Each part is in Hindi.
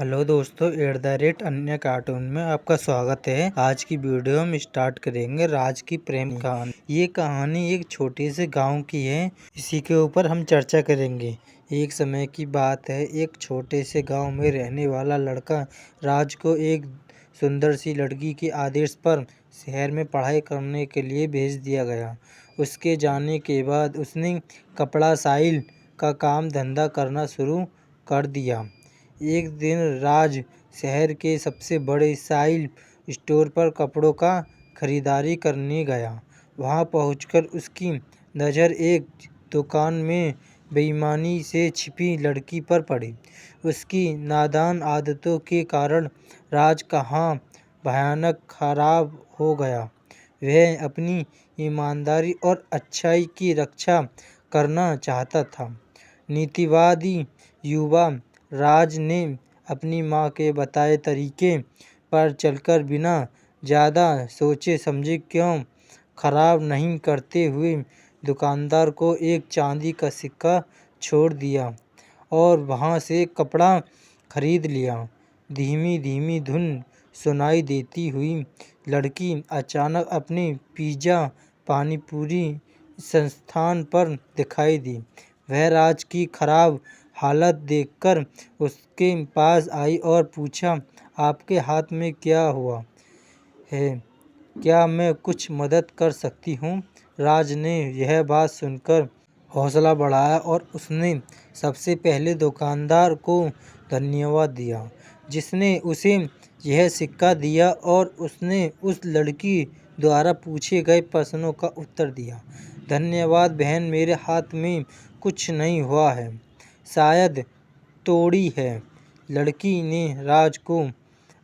हेलो दोस्तों, @अन्य कार्टून में आपका स्वागत है। आज की वीडियो हम स्टार्ट करेंगे राज की प्रेम कहानी। ये कहानी एक छोटे से गांव की है। इसी के ऊपर हम चर्चा करेंगे। एक समय की बात है, एक छोटे से गांव में रहने वाला लड़का राज को एक सुंदर सी लड़की के आदेश पर शहर में पढ़ाई करने के लिए भेज दिया गया। उसके जाने के बाद उसने कपड़ा साइल का काम धंधा करना शुरू कर दिया। एक दिन राज शहर के सबसे बड़े साइल स्टोर पर कपड़ों का खरीदारी करने गया। वहां पहुंचकर उसकी नज़र एक दुकान में बेईमानी से छिपी लड़की पर पड़ी। उसकी नादान आदतों के कारण राज कहाँ भयानक खराब हो गया। वह अपनी ईमानदारी और अच्छाई की रक्षा करना चाहता था। नीतिवादी युवा राज ने अपनी माँ के बताए तरीके पर चलकर बिना ज़्यादा सोचे समझे क्यों खराब नहीं करते हुए दुकानदार को एक चांदी का सिक्का छोड़ दिया और वहाँ से कपड़ा खरीद लिया। धीमी धीमी धुन सुनाई देती हुई लड़की अचानक अपने पिज्जा पानीपुरी संस्थान पर दिखाई दी। वह राज की खराब हालत देखकर उसके पास आई और पूछा, आपके हाथ में क्या हुआ है? क्या मैं कुछ मदद कर सकती हूँ? राज ने यह बात सुनकर हौसला बढ़ाया और उसने सबसे पहले दुकानदार को धन्यवाद दिया जिसने उसे यह सिक्का दिया और उसने उस लड़की द्वारा पूछे गए प्रश्नों का उत्तर दिया। धन्यवाद बहन, मेरे हाथ में कुछ नहीं हुआ है, शायद तोड़ी है। लड़की ने राज को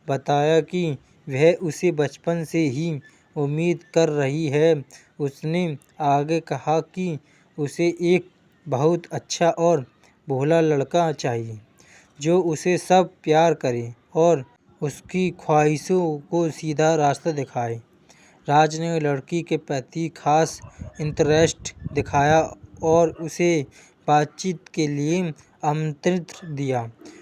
बताया कि वह उसे बचपन से ही उम्मीद कर रही है। उसने आगे कहा कि उसे एक बहुत अच्छा और भोला लड़का चाहिए जो उसे सब प्यार करे और उसकी ख्वाहिशों को सीधा रास्ता दिखाए। राज ने लड़की के प्रति खास इंटरेस्ट दिखाया और उसे बातचीत के लिए आमंत्रित दिया।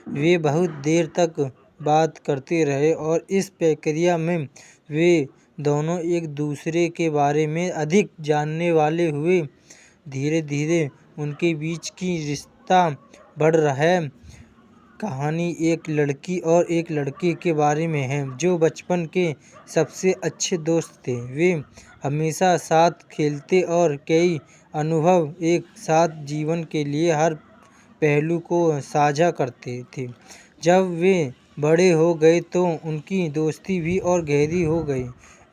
वे बहुत देर तक बात करते रहे और इस प्रक्रिया में वे दोनों एक दूसरे के बारे में अधिक जानने वाले हुए। धीरे धीरे उनके बीच की रिश्ता बढ़ रहा है। कहानी एक लड़की और एक लड़के के बारे में है जो बचपन के सबसे अच्छे दोस्त थे। वे हमेशा साथ खेलते और कई अनुभव एक साथ जीवन के लिए हर पहलू को साझा करते थे। जब वे बड़े हो गए तो उनकी दोस्ती भी और गहरी हो गई।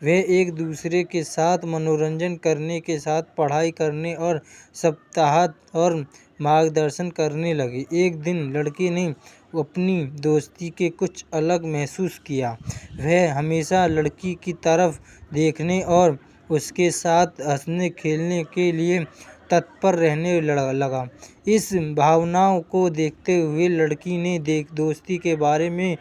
वे एक दूसरे के साथ मनोरंजन करने के साथ पढ़ाई करने और सप्ताहांत और मार्गदर्शन करने लगे। एक दिन लड़के ने अपनी दोस्ती के कुछ अलग महसूस किया। वह हमेशा लड़की की तरफ देखने और उसके साथ हंसने खेलने के लिए तत्पर रहने लगा। इस भावनाओं को देखते हुए लड़की ने दोस्ती के बारे में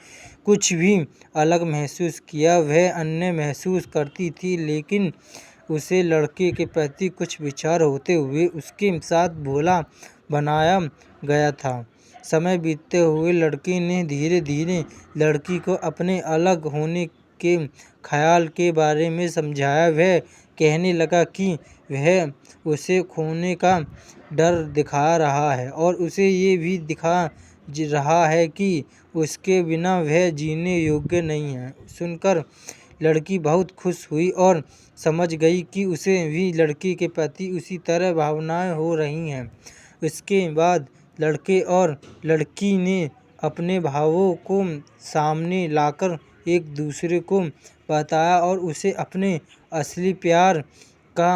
कुछ भी अलग महसूस किया। वह अन्य महसूस करती थी, लेकिन उसे लड़के के प्रति कुछ विचार होते हुए उसके साथ भोला बनाया गया था। समय बीतते हुए लड़के ने धीरे धीरे लड़की को अपने अलग होने के ख्याल के बारे में समझाया। वह कहने लगा कि वह उसे खोने का डर दिखा रहा है और उसे ये भी दिखा रहा है कि उसके बिना वह जीने योग्य नहीं है। सुनकर लड़की बहुत खुश हुई और समझ गई कि उसे भी लड़के के प्रति उसी तरह भावनाएं हो रही हैं। इसके बाद लड़के और लड़की ने अपने भावों को सामने लाकर एक दूसरे को बताया और उसे अपने असली प्यार का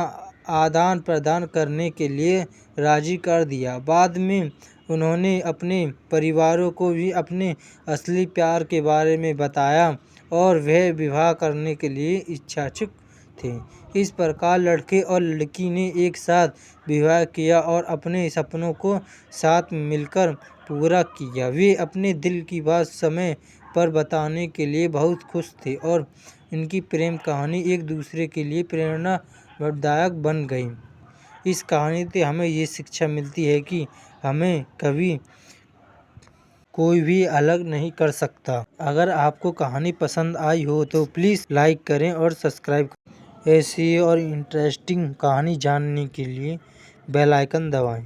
आदान प्रदान करने के लिए राजी कर दिया। बाद में उन्होंने अपने परिवारों को भी अपने असली प्यार के बारे में बताया और वह विवाह करने के लिए इच्छुक थे। इस प्रकार लड़के और लड़की ने एक साथ विवाह किया और अपने सपनों को साथ मिलकर पूरा किया। वे अपने दिल की बात समय पर बताने के लिए बहुत खुश थे और इनकी प्रेम कहानी एक दूसरे के लिए प्रेरणादायक बन गई। इस कहानी से हमें ये शिक्षा मिलती है कि हमें कभी कोई भी अलग नहीं कर सकता। अगर आपको कहानी पसंद आई हो तो प्लीज़ लाइक करें और सब्सक्राइब करें। ऐसी और इंटरेस्टिंग कहानी जानने के लिए बेल आइकन दबाएं।